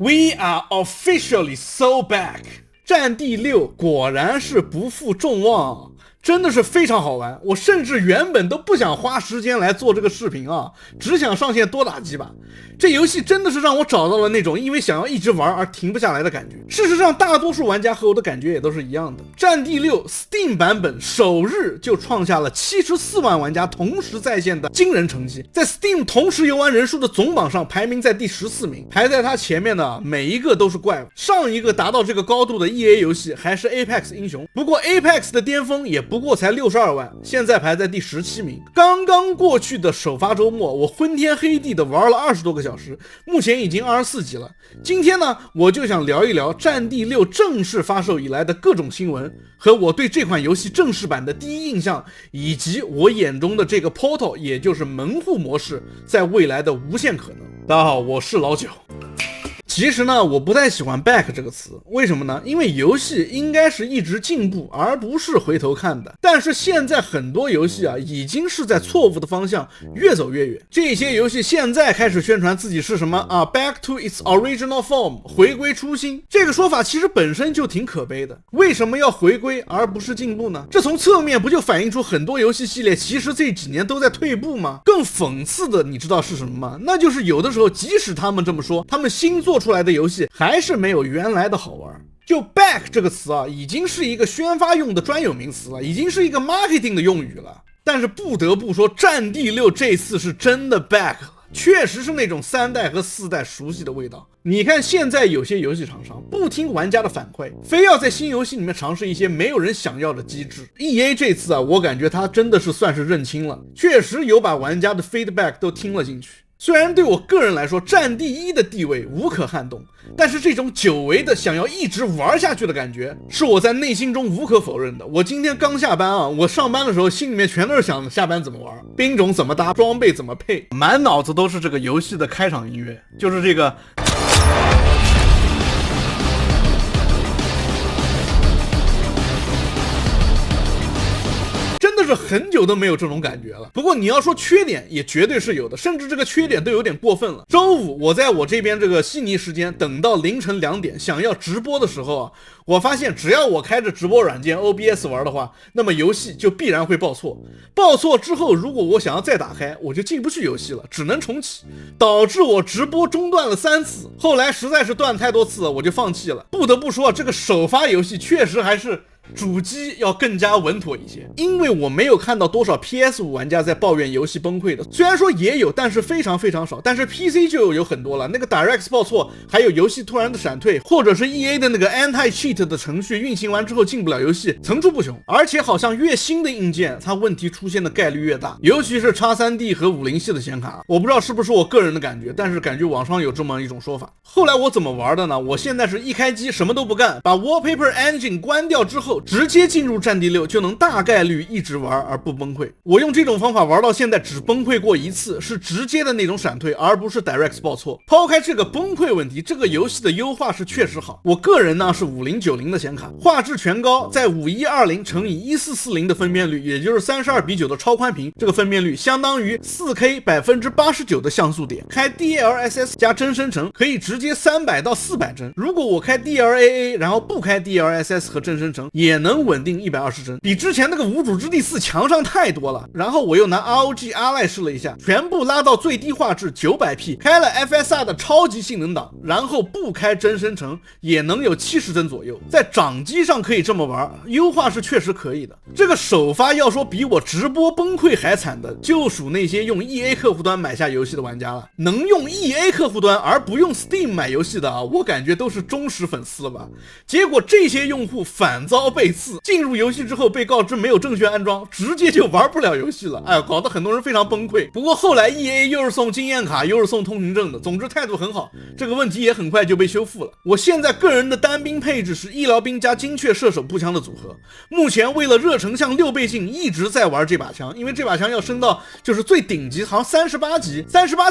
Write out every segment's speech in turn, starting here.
We are officially so back。战地6果然是不负众望，真的是非常好玩。我甚至原本都不想花时间来做这个视频啊，只想上线多打几把。这游戏真的是让我找到了那种因为想要一直玩而停不下来的感觉。事实上，大多数玩家和我的感觉也都是一样的。战地6 Steam 版本首日就创下了74万玩家同时在线的惊人成绩，在 Steam 同时游玩人数的总榜上排名在第14名，排在它前面的每一个都是怪物。上一个达到这个高度的 EA 游戏还是 Apex 英雄，不过 Apex 的巅峰也不过才62万，现在排在第17名。刚刚过去的首发周末，我昏天黑地的玩了20多个小时，目前已经24级了。今天呢，我就想聊一聊战地6正式发售以来的各种新闻，和我对这款游戏正式版的第一印象，以及我眼中的这个 Portal， 也就是门户模式在未来的无限可能。大家好，我是老九。其实呢，我不太喜欢 back 这个词，为什么呢？因为游戏应该是一直进步，而不是回头看的。但是现在很多游戏啊，已经是在错误的方向越走越远。这些游戏现在开始宣传自己是什么啊 ，back to its original form， 回归初心。这个说法其实本身就挺可悲的。为什么要回归而不是进步呢？这从侧面不就反映出很多游戏系列其实这几年都在退步吗？更讽刺的，你知道是什么吗？那就是有的时候，即使他们这么说，他们新做出来的游戏还是没有原来的好玩。就 back 这个词啊，已经是一个宣发用的专有名词了，已经是一个 marketing 的用语了。但是不得不说，战地6这次是真的 back 了，确实是那种3代和4代熟悉的味道。你看现在有些游戏厂商不听玩家的反馈，非要在新游戏里面尝试一些没有人想要的机制。 EA 这次啊，我感觉他真的是算是认清了，确实有把玩家的 feedback 都听了进去。虽然对我个人来说，战地1的地位无可撼动，但是这种久违的想要一直玩下去的感觉，是我在内心中无可否认的。我今天刚下班啊，我上班的时候心里面全都是想下班怎么玩，兵种怎么搭，装备怎么配，满脑子都是这个游戏的开场音乐，就是这个。真的是很久都没有这种感觉了。不过你要说缺点也绝对是有的，甚至这个缺点都有点过分了。周五我在我这边这个悉尼时间等到凌晨2点想要直播的时候啊，我发现只要我开着直播软件 OBS 玩的话，那么游戏就必然会报错。报错之后，如果我想要再打开，我就进不去游戏了，只能重启，导致我直播中断了3次。后来实在是断太多次了，我就放弃了。不得不说，这个首发游戏确实还是主机要更加稳妥一些，因为我没有看到多少 PS5 玩家在抱怨游戏崩溃的，虽然说也有，但是非常非常少。但是 PC 就有很多了，那个 DirectX 报错，还有游戏突然的闪退，或者是 EA 的那个 Anti-Cheat 的程序运行完之后进不了游戏，层出不穷。而且好像越新的硬件，它问题出现的概率越大，尤其是 X3D 和50系的显卡，我不知道是不是我个人的感觉，但是感觉网上有这么一种说法。后来我怎么玩的呢？我现在是一开机什么都不干，把 Wallpaper Engine 关掉之后，直接进入战地6，就能大概率一直玩而不崩溃。我用这种方法玩到现在只崩溃过1次，是直接的那种闪退，而不是 DirectX 报错。抛开这个崩溃问题，这个游戏的优化是确实好。我个人呢是5090的显卡，画质全高，在5120乘以1440的分辨率，也就是32:9的超宽屏，这个分辨率相当于 4K 89%的像素点。开 DLSS 加帧生成可以直接300到400帧，如果我开 DLAA 然后不开 DLSS 和帧生成，也能稳定120帧，比之前那个无主之地4强上太多了。然后我又拿 ROG Ally 试了一下，全部拉到最低画质 900p， 开了 FSR 的超级性能档，然后不开帧生成也能有70帧左右，在掌机上可以这么玩，优化是确实可以的。这个首发要说比我直播崩溃还惨的，就属那些用 EA 客户端买下游戏的玩家了。能用 EA 客户端而不用 Steam 买游戏的啊，我感觉都是忠实粉丝了吧。结果这些用户反遭背刺，进入游戏之后被告知没有正确安装，直接就玩不了游戏了。哎呀，搞得很多人非常崩溃。不过后来 EA 又是送经验卡又是送通行证的，总之态度很好，这个问题也很快就被修复了。我现在个人的单兵配置是医疗兵加精确射手步枪的组合，目前为了热成像6倍镜一直在玩这把枪，因为这把枪要升到就是最顶级，好像38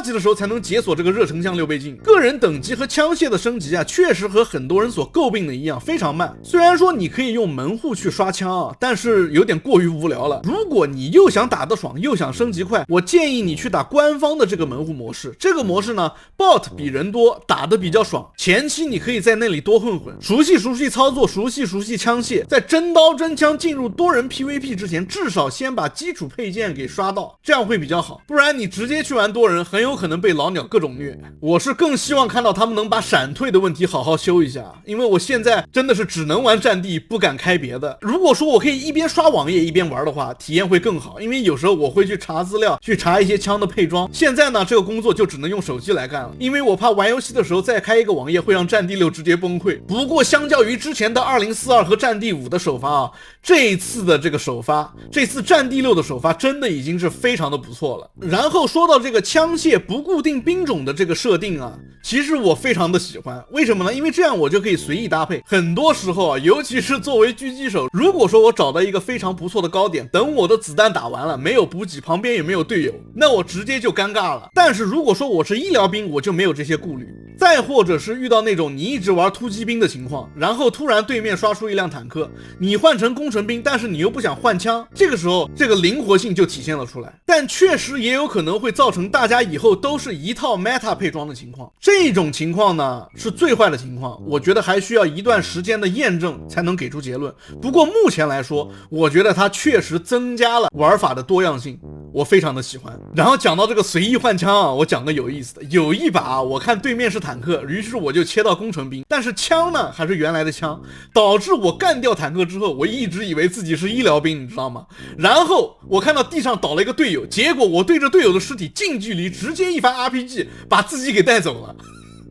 级的时候才能解锁这个热成像6倍镜。个人等级和枪械的升级啊，确实和很多人所诟病的一样非常慢。虽然说你可以用用门户去刷枪啊，但是有点过于无聊了。如果你又想打得爽又想升级快，我建议你去打官方的这个门户模式。这个模式呢 bot 比人多，打得比较爽。前期你可以在那里多混混，熟悉操作，熟悉枪械，在真刀真枪进入多人 PVP 之前，至少先把基础配件给刷到，这样会比较好。不然你直接去玩多人，很有可能被老鸟各种虐。我是更希望看到他们能把闪退的问题好好修一下，因为我现在真的是只能玩战地，不敢开别的。如果说我可以一边刷网页一边玩的话，体验会更好，因为有时候我会去查资料，去查一些枪的配装。现在呢，这个工作就只能用手机来干了，因为我怕玩游戏的时候再开一个网页会让战地6直接崩溃。不过相较于之前的2042和战地5的首发啊，这一次的这个首发，这次战地6的首发真的已经是非常的不错了。然后说到这个枪械不固定兵种的这个设定啊，其实我非常的喜欢。为什么呢？因为这样我就可以随意搭配。很多时候啊，尤其是作为狙击手，如果说我找到一个非常不错的高点，等我的子弹打完了，没有补给，旁边也没有队友，那我直接就尴尬了。但是如果说我是医疗兵，我就没有这些顾虑。再或者是遇到那种你一直玩突击兵的情况，然后突然对面刷出一辆坦克，你换成工程兵，但是你又不想换枪，这个时候这个灵活性就体现了出来。但确实也有可能会造成大家以后都是一套 meta 配装的情况，这种情况呢是最坏的情况，我觉得还需要一段时间的验证才能给出结论。不过目前来说，我觉得它确实增加了玩法的多样性，我非常的喜欢。然后讲到这个随意换枪啊，我讲个有意思的，有一把我看对面是坦克，于是我就切到工程兵，但是枪呢还是原来的枪，导致我干掉坦克之后，我一直以为自己是医疗兵，你知道吗？然后我看到地上倒了一个队友，结果我对着队友的尸体近距离直接一发 RPG 把自己给带走了。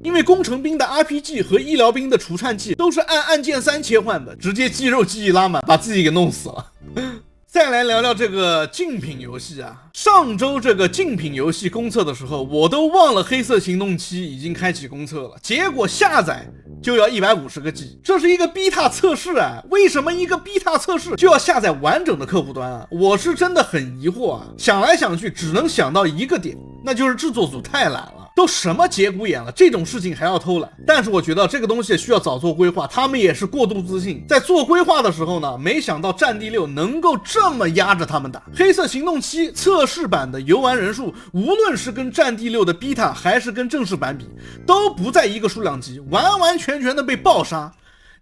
因为工程兵的 RPG 和医疗兵的除颤器都是按按键3切换的，直接肌肉记忆拉满，把自己给弄死了。再来聊聊这个竞品游戏啊，上周这个竞品游戏公测的时候，我都忘了黑色行动7已经开启公测了，结果下载就要150个 G， 这是一个 beta 测试啊，为什么一个 beta 测试就要下载完整的客户端啊？我是真的很疑惑啊，想来想去只能想到一个点，那就是制作组太懒了。都什么节骨眼了，这种事情还要偷懒。但是我觉得这个东西需要早做规划，他们也是过度自信，在做规划的时候呢，没想到战地6能够这么压着他们打。黑色行动7测试版的游玩人数，无论是跟战地6的 beta 还是跟正式版比，都不在一个数量级，完完全全的被暴杀。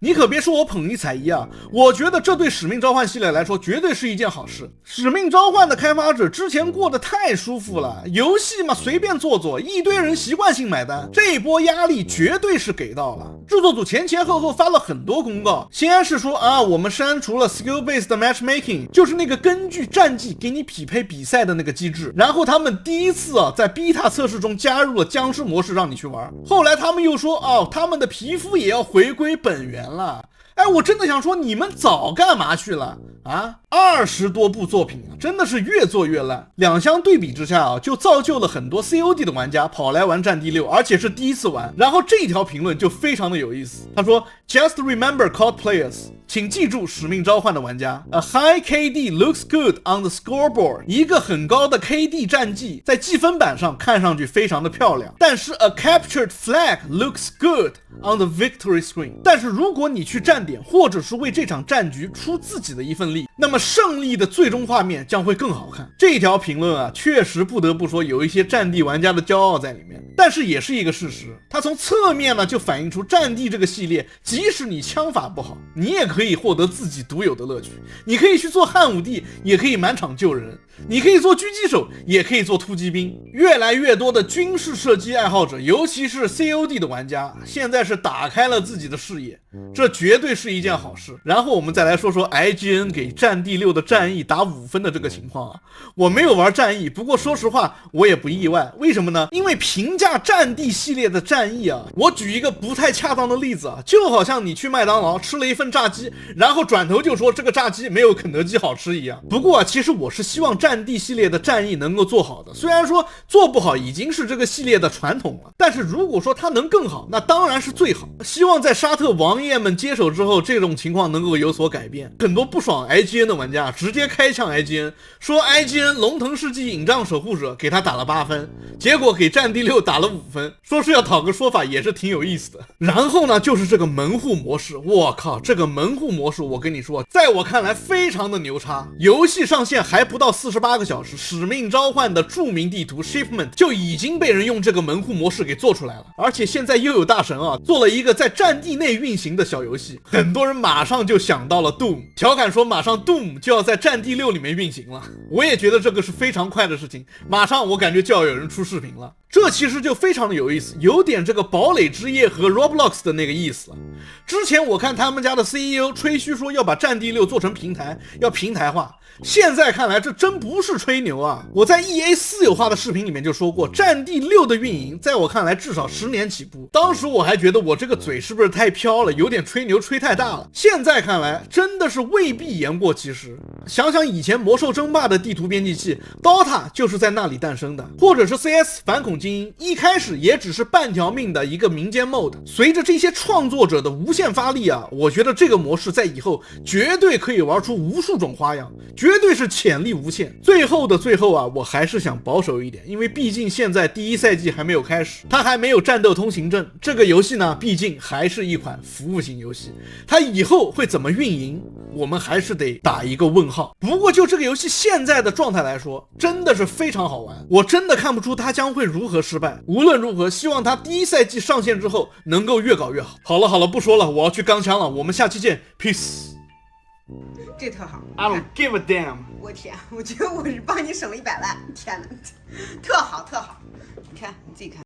你可别说我捧尼采一啊，我觉得这对使命召唤系列来说绝对是一件好事。使命召唤的开发者之前过得太舒服了，游戏嘛随便做做，一堆人习惯性买单，这一波压力绝对是给到了。制作组前后发了很多公告，先是说啊，我们删除了 skill based matchmaking， 就是那个根据战绩给你匹配比赛的那个机制，然后他们第一次啊在 beta 测试中加入了僵尸模式让你去玩，后来他们又说哦，他们的皮肤也要回归本源了。哎，我真的想说，你们早干嘛去了啊？20多部作品啊，真的是越做越烂。两相对比之下啊，就造就了很多 COD 的玩家跑来玩战地6，而且是第一次玩。然后这条评论就非常的有意思，他说 Just remember COD players， 请记住使命召唤的玩家 ，A high KD looks good on the scoreboard， 一个很高的 KD 战绩在计分板上看上去非常的漂亮，但是 A captured flag looks good on the victory screen， 但是如果你去站点或者是为这场战局出自己的一份力，那么胜利的最终画面将会更好看。这条评论啊，确实不得不说有一些战地玩家的骄傲在里面，但是也是一个事实，它从侧面呢就反映出战地这个系列，即使你枪法不好，你也可以获得自己独有的乐趣。你可以去做汉武帝，也可以满场救人，你可以做狙击手，也可以做突击兵。越来越多的军事射击爱好者，尤其是 COD 的玩家，现在是打开了自己的视野，这绝对是一件好事。然后我们再来说说 IGN 给战地6的战役打5分的这个情况啊，我没有玩战役，不过说实话我也不意外。为什么呢？因为评价战地系列的战役啊，我举一个不太恰当的例子啊，就好像你去麦当劳吃了一份炸鸡，然后转头就说这个炸鸡没有肯德基好吃一样。不过啊，其实我是希望战地系列的战役能够做好的。虽然说做不好已经是这个系列的传统了，但是如果说它能更好，那当然是最好。希望在沙特王爷们接手之后，这种情况能够有所改变。很多不爽 IGN 的玩家直接开呛 IGN， 说 IGN 龙腾世纪影帐守护者给他打了8分，结果给战地6打了5分，说是要讨个说法，也是挺有意思的。然后呢，就是这个门户模式，我靠，这个门户模式我跟你说，在我看来非常的牛叉。游戏上线还不到48个小时，使命召唤的著名地图 Shipment 就已经被人用这个门户模式给做出来了，而且现在又有大神啊做了一个在战地内运行的小游戏，很多人马上就想到了 Doom， 调侃说马上 Doom 就要在战地6里面运行了。我也觉得这个是非常快的事情，马上我感觉就要有人出视频了。这其实就非常的有意思，有点这个堡垒之夜和 Roblox 的那个意思了。之前我看他们家的 CEO 吹嘘说要把战地6做成平台，要平台化，现在看来这真不是吹牛啊。我在 EA 私有化的视频里面就说过，战地6的运营在我看来至少10年起步，当时我还觉得我这个嘴是不是太飘了，有点吹牛吹太大了，现在看来真的是未必言过其实。想想以前魔兽争霸的地图编辑器 DOTA 就是在那里诞生的，或者是 CS 反恐精英，一开始也只是半条命的一个民间 mode， 随着这些创作者的无限发力啊，我觉得这个模式在以后绝对可以玩出无数种花样，绝对是潜力无限。最后的最后啊，我还是想保守一点，因为毕竟现在第一赛季还没有开始，它还没有战斗通行证，这个游戏呢毕竟还是一款服务型游戏，它以后会怎么运营，我们还是得打一个问号。不过就这个游戏现在的状态来说，真的是非常好玩，我真的看不出它将会如何失败。无论如何，希望它第一赛季上线之后能够越搞越好。好了，不说了，我要去钢枪了，我们下期见 ，peace。这特好 I don't give a damn。我天，我觉得我是帮你省了100万，天哪，特好。你看，你自己看。